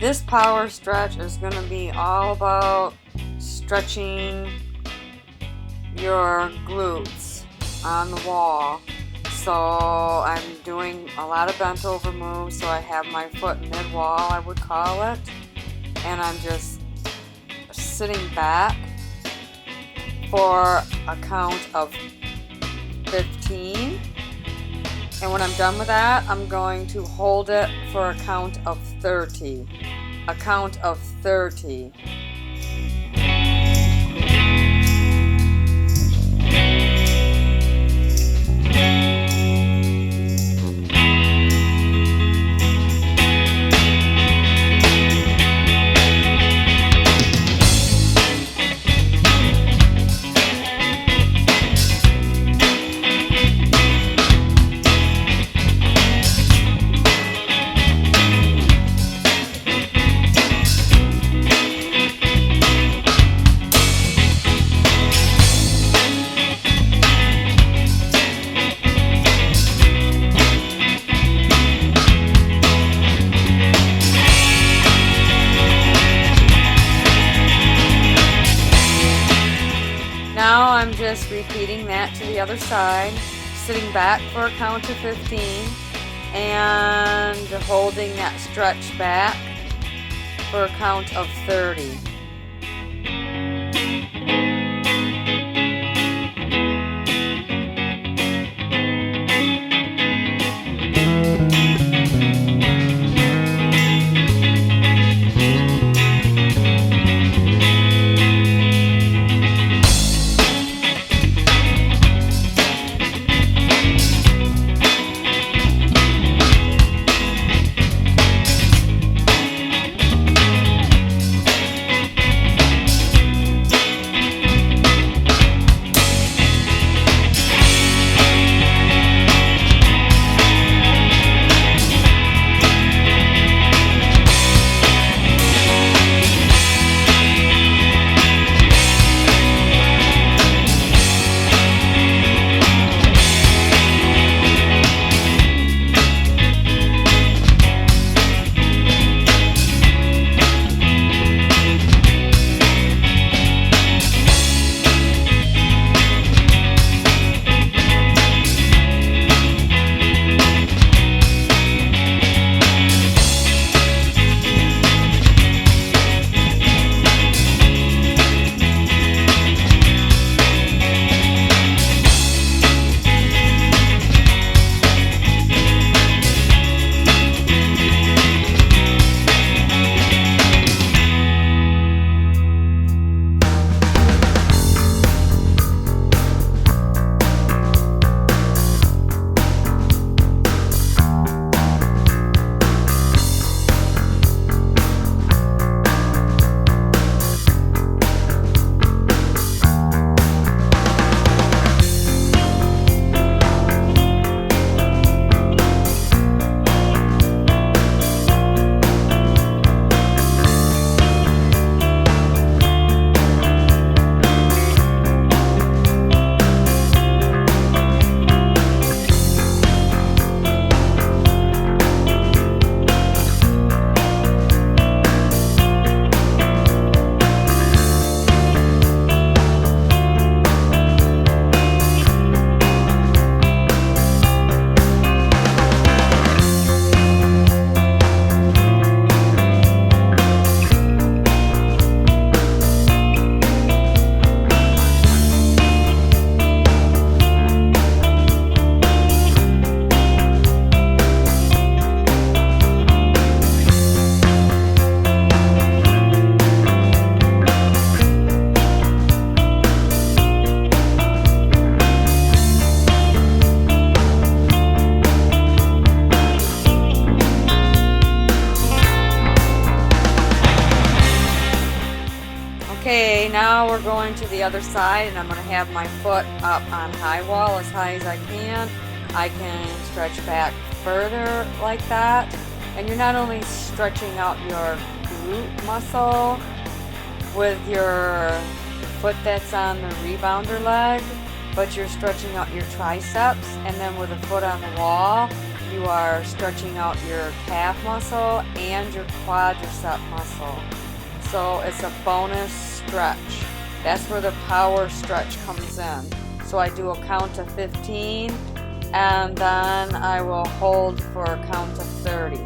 This power stretch is going to be all about stretching your glutes on the wall. So I'm doing a lot of bent over moves, so I have my foot mid-wall, I would call it, and I'm just sitting back for a count of 15. And when I'm done with that, I'm going to hold it for a count of 30. A count of 30. Now I'm just repeating that to the other side, sitting back for a count of 15 and holding that stretch back for a count of 30. Okay, now we're going to the other side, and I'm going to have my foot up on high wall as high as I can. I can stretch back further like that, and you're not only stretching out your glute muscle with your foot that's on the rebounder leg, but you're stretching out your triceps, and then with a foot on the wall, you are stretching out your calf muscle and your quadricep muscle. So it's a bonus stretch. That's where the power stretch comes in. So I do a count of 15 and then I will hold for a count of 30.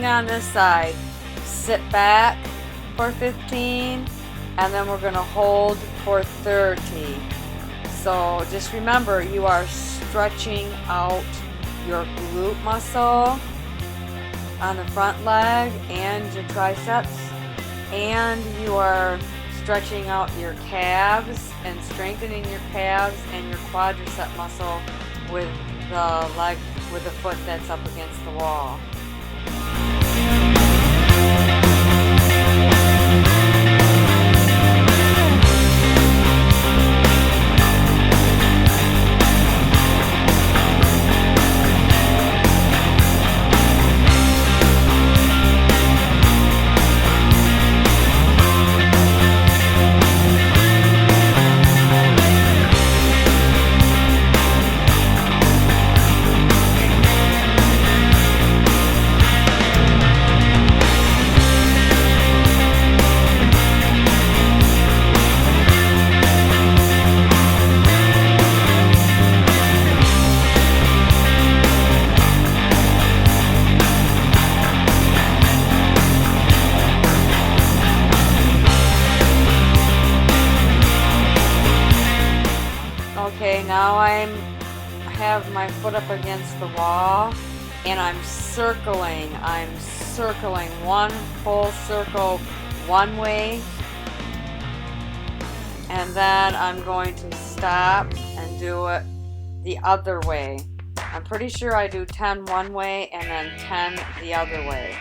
On this side, sit back for 15 and then we're going to hold for 30. So just remember, you are stretching out your glute muscle on the front leg and your triceps, and you are stretching out your calves and strengthening your calves and your quadricep muscle with the leg, with the foot that's up against the wall. Okay, now I have my foot up against the wall and I'm circling one full circle one way, and then I'm going to stop and do it the other way. I'm pretty sure I do 10 one way and then 10 the other way.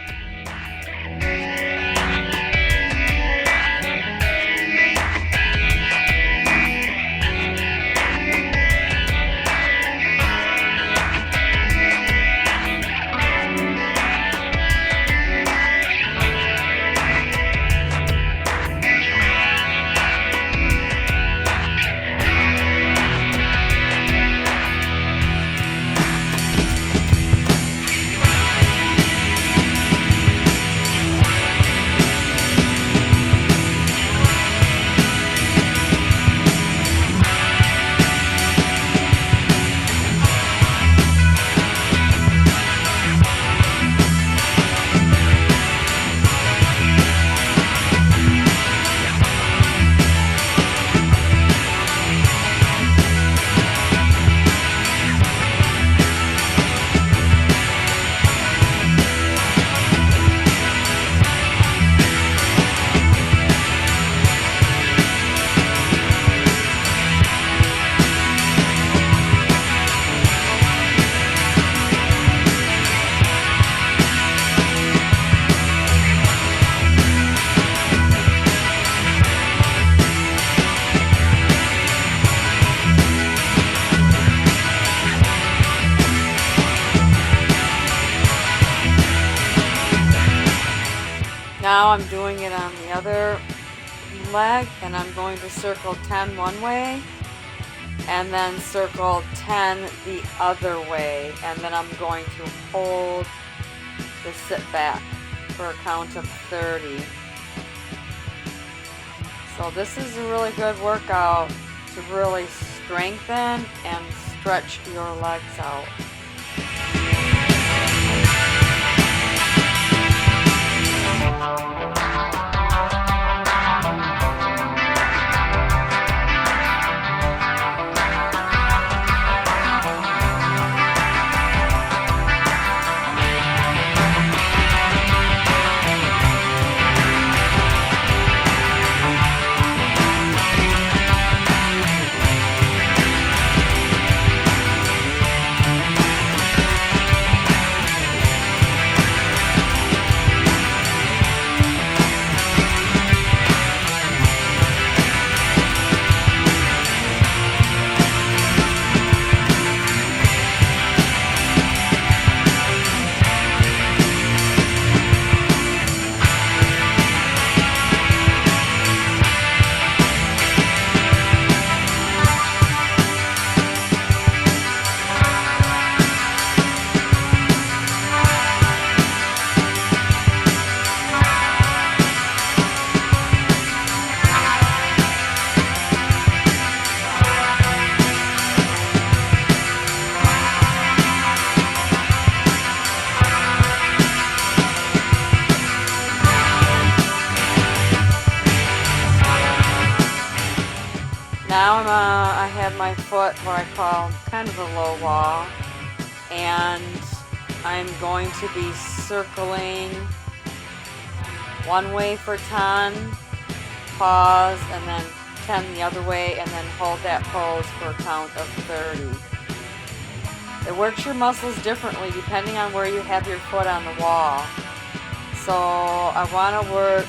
Now I'm doing it on the other leg, and I'm going to circle 10 one way and then circle 10 the other way, and then I'm going to hold the sit back for a count of 30. So this is a really good workout to really strengthen and stretch your legs out. Now I have my foot what I call kind of a low wall, and I'm going to be circling one way for 10, pause, and then 10 the other way, and then hold that pose for a count of 30. It works your muscles differently depending on where you have your foot on the wall. So I want to work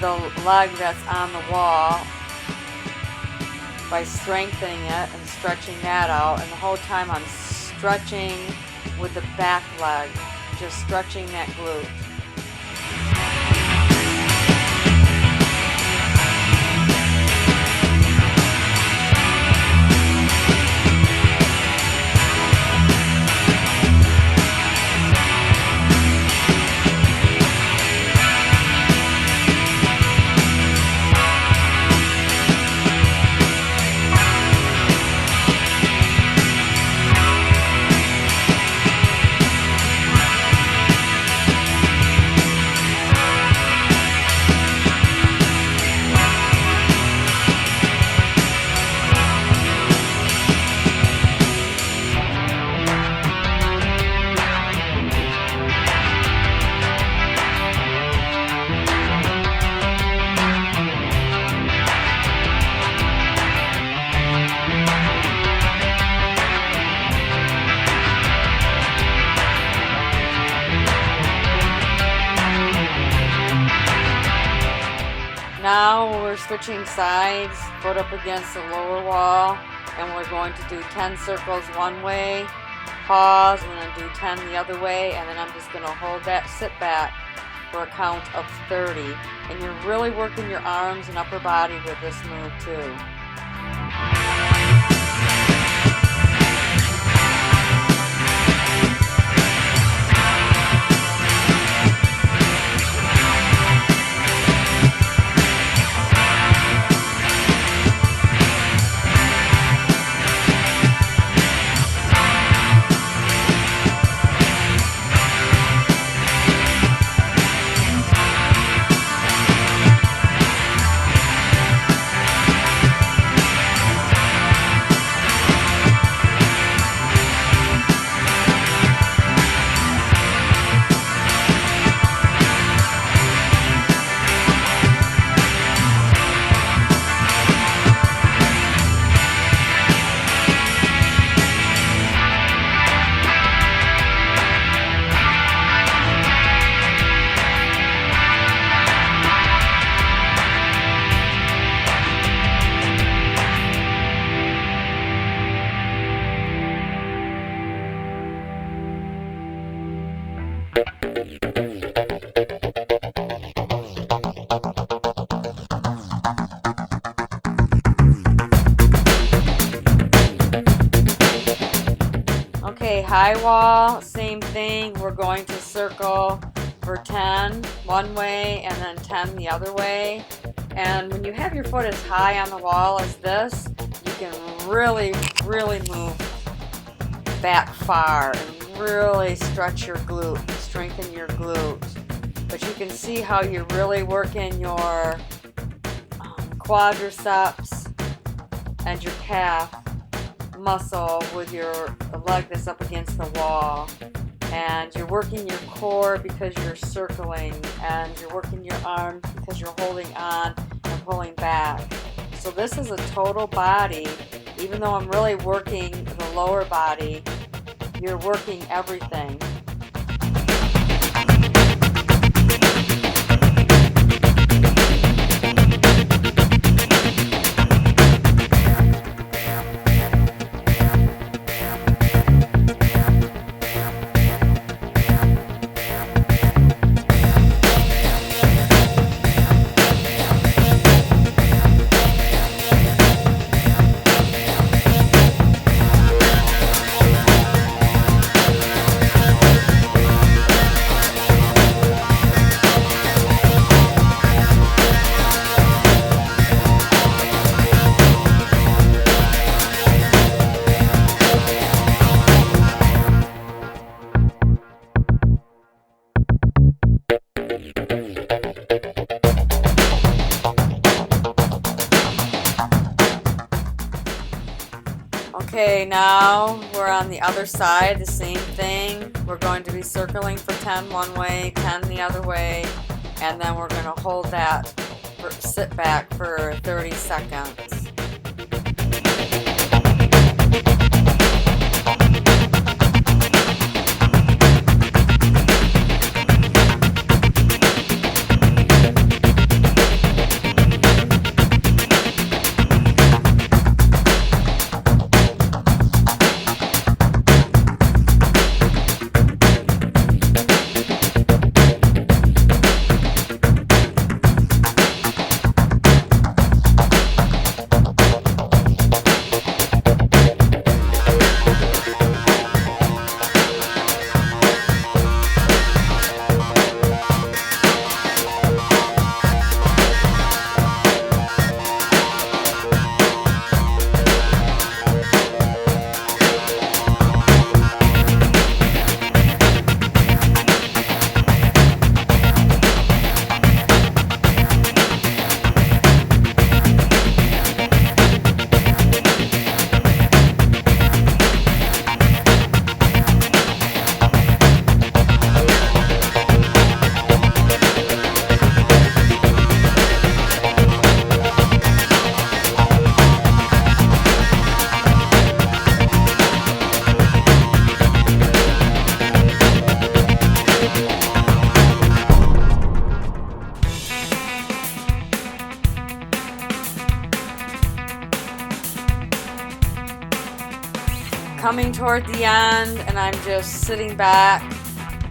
the leg that's on the wall by strengthening it and stretching that out, and the whole time I'm stretching with the back leg, just stretching that glute. Now we're switching sides, foot up against the lower wall, and we're going to do 10 circles one way, pause, and then do 10 the other way, and then I'm just going to hold that sit back for a count of 30. And you're really working your arms and upper body with this move too. Okay, high wall, same thing. We're going to circle for 10 one way and then 10 the other way. And when you have your foot as high on the wall as this, you can really move back far and really stretch your glute, strengthen your glute. But you can see how you're really working your quadriceps and your calf muscle with your leg that's up against the wall, and you're working your core because you're circling, and you're working your arms because you're holding on and pulling back. So this is a total body. Even though I'm really working the lower body, you're working everything. Okay, now we're on the other side, the same thing. We're going to be circling for 10 one way, 10 the other way, and then we're going to hold that, sit back for 30 seconds. Coming toward the end, and I'm just sitting back,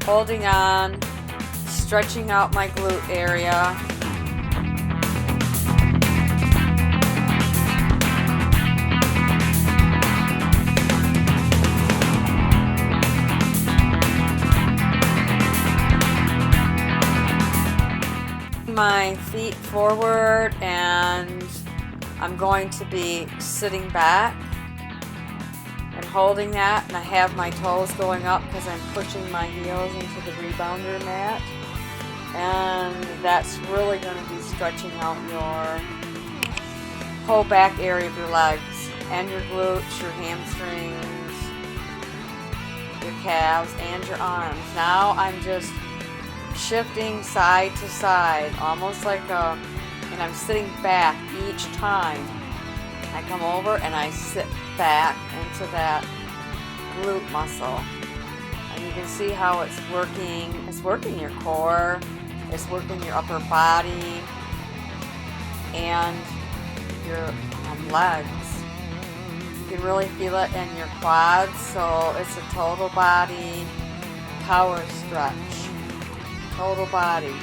holding on, stretching out my glute area. My feet forward, and I'm going to be sitting back and holding that, and I have my toes going up because I'm pushing my heels into the rebounder mat, and that's really going to be stretching out your whole back area of your legs and your glutes, your hamstrings, your calves, and your arms. Now I'm just shifting side to side, almost like and I'm sitting back each time. I come over and I sit back into that glute muscle. And you can see how it's working. It's working your core, it's working your upper body, and your legs. You can really feel it in your quads, so it's a total body power stretch. Total body.